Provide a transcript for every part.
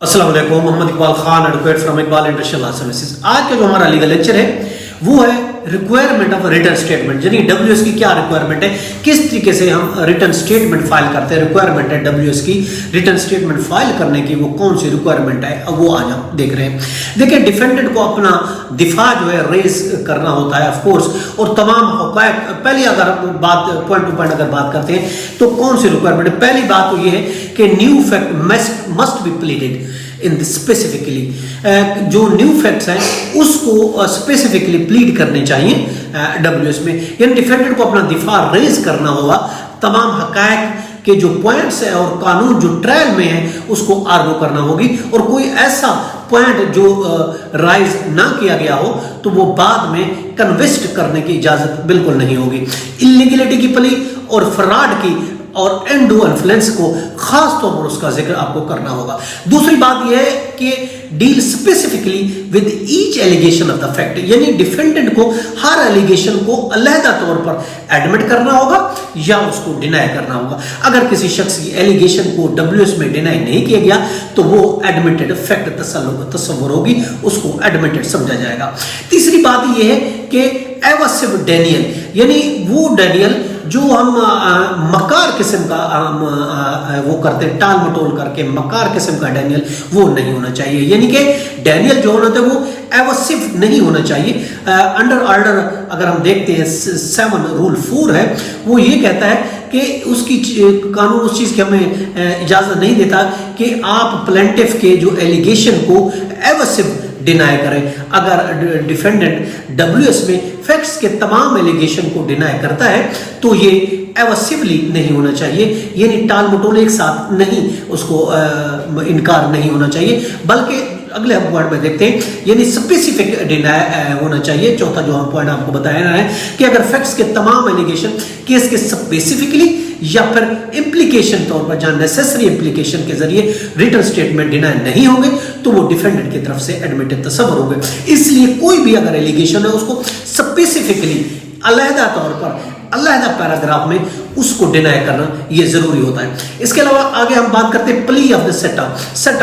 अस्सलाम वालेकुम, Mohammad Iqbal Khan advocate from Iqbal industrial law services. आज का जो हमारा लीगल लेक्चर है वो है रिक्वायरमेंट ऑफ रिटर्न स्टेटमेंट, यानी डब्ल्यूएस की क्या रिक्वायरमेंट है, किस तरीके से हम रिटर्न स्टेटमेंट फाइल करते हैं। रिक्वायरमेंट है डब्ल्यूएस की रिटर्न स्टेटमेंट फाइल करने की, वो कौन सी रिक्वायरमेंट है अब वो आज हम देख रहे हैं। देखिए, डिफेंडेंट को अपना दिफा जो है रेज करना होता है ऑफ कोर्स, और तमाम हक़ाइक़ पहले अगर बात पॉइंट टू पॉइंट अगर बात करते हैं तो कौन सी रिक्वायरमेंट है। पहली बात तो ये है कि new fact must be pleaded in this specifically, जो न्यू फैक्ट्स हैं उसको स्पेसिफिकली प्लीड करने चाहिए डब्ल्यूएस में, यानी डिफेंडेंट को अपना दिफा रेज करना होगा। तमाम हक़ाइक़ के जो पॉइंट्स है और कानून जो ट्रायल में है उसको आर्गू करना होगी, और कोई ऐसा पॉइंट जो राइज ना किया गया हो तो वो बाद में कन्विस्ट करने की इजाजत बिल्कुल नहीं होगी। इलीगलिटी की प्ली और फ्रॉड की और एंडू इन्फ्लुएंस को खास तौर पर उसका जिक्र आपको करना होगा। दूसरी बात यह है कि deal specifically with each allegation of the fact, यानी डिफेंडेंट को हर एलिगेशन को अलहदा तौर पर एडमिट करना होगा या उसको डिनाई करना होगा। अगर किसी शख्स की एलिगेशन को डब्ल्यूएस में डिनाई नहीं किया गया तो वो एडमिटेड फैक्ट तस्वुर होगी, उसको एडमिटेड समझा जाएगा। तीसरी बात यह है कि एवसिव डेनियल, यानी वो डेनियल जो हम मकार किस्म का वो करते हैं, टाल मटोल करके मकार किस्म का डेनियल वो नहीं होना चाहिए, यानी कि डेनियल जो होना था वो एवसिव नहीं होना चाहिए। अंडर ऑर्डर अगर हम देखते हैं 7 रूल 4 है, वो ये कहता है कि उसकी कानून उस चीज़ की हमें इजाज़त नहीं देता कि आप प्लेंटिफ के जो एलिगेशन को एवसिव डिनाई करें। अगर डिफेंडेंट डब्ल्यूएस में फैक्ट्स के तमाम एलिगेशन को डिनाई करता है तो ये एवसिवली नहीं होना चाहिए, यानी टाल मटोल एक साथ नहीं उसको इनकार नहीं होना चाहिए, बल्कि अगले हम पॉइंट में देखते हैं, यानी स्पेसिफिक डिनाई होना चाहिए। चौथा जो हम पॉइंट आपको बताया है कि अगर फैक्ट्स के तमाम एलिगेशन केस के स्पेसिफिकली या फिर इम्प्लीकेशन तौर पर जहां नेसेसरी इम्प्लीकेशन के जरिए रिटर्न स्टेटमेंट डिनाई नहीं होंगे तो वो डिफेंडेंट की तरफ से एडमिटेड तस्वर होंगे। इसलिए कोई भी अगर एलिगेशन है उसको स्पेसिफिकली अलहदा तौर पर अलहदा पैराग्राफ में उसको डिनाई करना ये जरूरी होता है। इसके अलावा आगे हम बात करते हैं plea of the set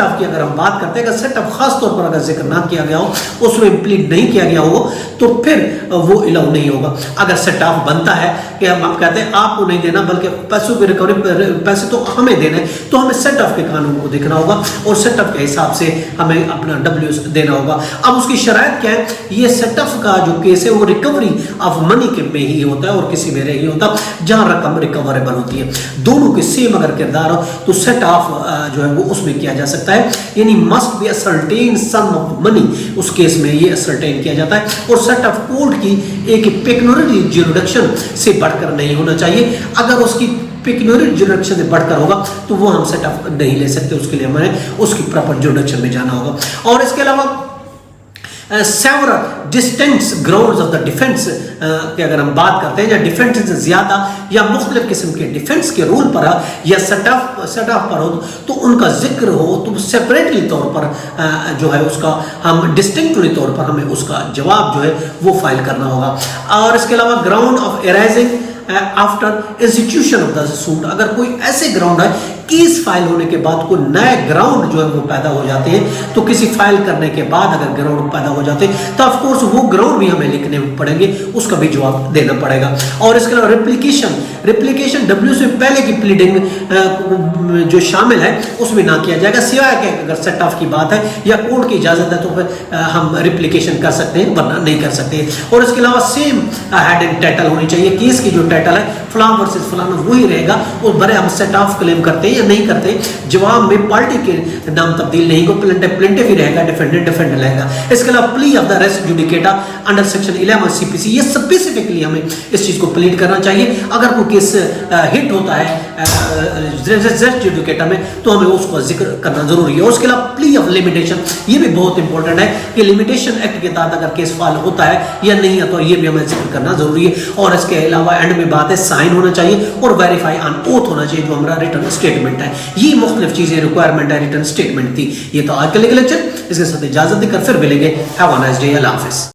of की। अगर हम बात करते हैं अगर सेट ऑफ खास तौर पर अगर जिक्र ना किया गया हो, उसमें प्लीड नहीं किया गया हो तो फिर वो इलाउ नहीं होगा। अगर सेट ऑफ बनता है कि हम कहते हैं आपको नहीं देना बल्कि पैसों की रिकवरी पैसे तो हमें देने, तो हमें सेट ऑफ के कानून को देखना होगा और सेट ऑफ के हिसाब से हमें अपना डब्ल्यूएस देना होगा। अब उसकी शराइत क्या है, ये सेट ऑफ का जो केस है वो रिकवरी ऑफ मनी के में ही होता है और किसी में नहीं होता जहां रकम रिकवरेबल होती है। दोनों के सेम अगर किरदार हो तो सेट ऑफ जो है वो उसमें किया जा सकता है, यानी must be ascertain sum of money, उस केस में ये असर्टेन किया जाता है। और सेट ऑफ कोर्ट की एक पेक्यूनियरी ज्यूरिडिक्शन से बढ़कर नहीं होना चाहिए। अगर उसकी पेक्यूनियरी ज्यूरिडिक्शन से बढ़कर होगा तो वो हम सेट ऑफ नहीं ले सकते, उसके लिए हमें उसकी प्रॉपर ज्यूरिडिक्शन में जाना होगा। और इसके अलावा several distinct grounds of the defense की अगर हम बात करते हैं, या डिफेंस से ज्यादा या मुख्तलिफ किस्म के डिफेंस के रूल पर या सेट ऑफ पर हो तो उनका जिक्र हो तो सेपरेटली तौर पर जो है उसका हम डिस्टिंक्टली तौर पर हमें उसका जवाब जो है वो फाइल करना होगा। और इसके अलावा ground of arising after institution of the suit, अगर कोई ऐसे ग्राउंड है केस फाइल होने के बाद कोई नए ग्राउंड जो है वो पैदा हो जाते हैं, तो किसी फाइल करने के बाद अगर ग्राउंड पैदा हो जाते हैं तो ऑफ कोर्स वो ग्राउंड भी हमें लिखने पड़ेंगे, उसका भी जवाब देना पड़ेगा। और इसके अलावा रिप्लिकेशन डब्ल्यू से पहले की प्लीडिंग जो शामिल है उसमें ना किया जाएगा, सिवाय कि अगर सेट ऑफ की बात है या कोर्ट की इजाजत है तो फिर हम रिप्लिकेशन कर सकते हैं, वरना नहीं कर सकते। और इसके अलावा सेम हेड एंड टाइटल होनी चाहिए, केस की जो टाइटल है फलां वर्सेस फलाना वही रहेगा, और भले हम सेट ऑफ क्लेम करते हैं या नहीं करते, जवाब में पार्टी के नाम तब्दील नहीं को प्लेंटिफ ही रहेगा, डिफेंडेंट रहेगा। इसके अलावा plea of the res judicata under section 11 CPC, ये स्पेसिफिकली हमें इस चीज को प्लीड करना चाहिए। अगर कोई केस हिट होता है रेस जुडिकेटा में तो हमें उसको जिक्र करना जरूरी है। और उसके अलावा प्ली ऑफ लिमिटेशन, ये भी बहुत इंपॉर्टेंट है कि लिमिटेशन एक्ट के तहत अगर केस फाइल होता है या नहीं है तो ये भी हमें जिक्र करना जरूरी है। और इसके अलावा एंड में बात है साइन होना चाहिए और वेरीफाई ऑन ओथ होना चाहिए जो हमारा रिटर्न स्टेटमेंट है। ये मुख्तलिफ चीजें रिक्वायरमेंट है रिटर्न स्टेटमेंट थी। ये तो आज का लेक्चर, इसके साथ इजाजत देकर फिर मिलेंगे। हैव अ नाइस डे, अल्लाह हाफिज़।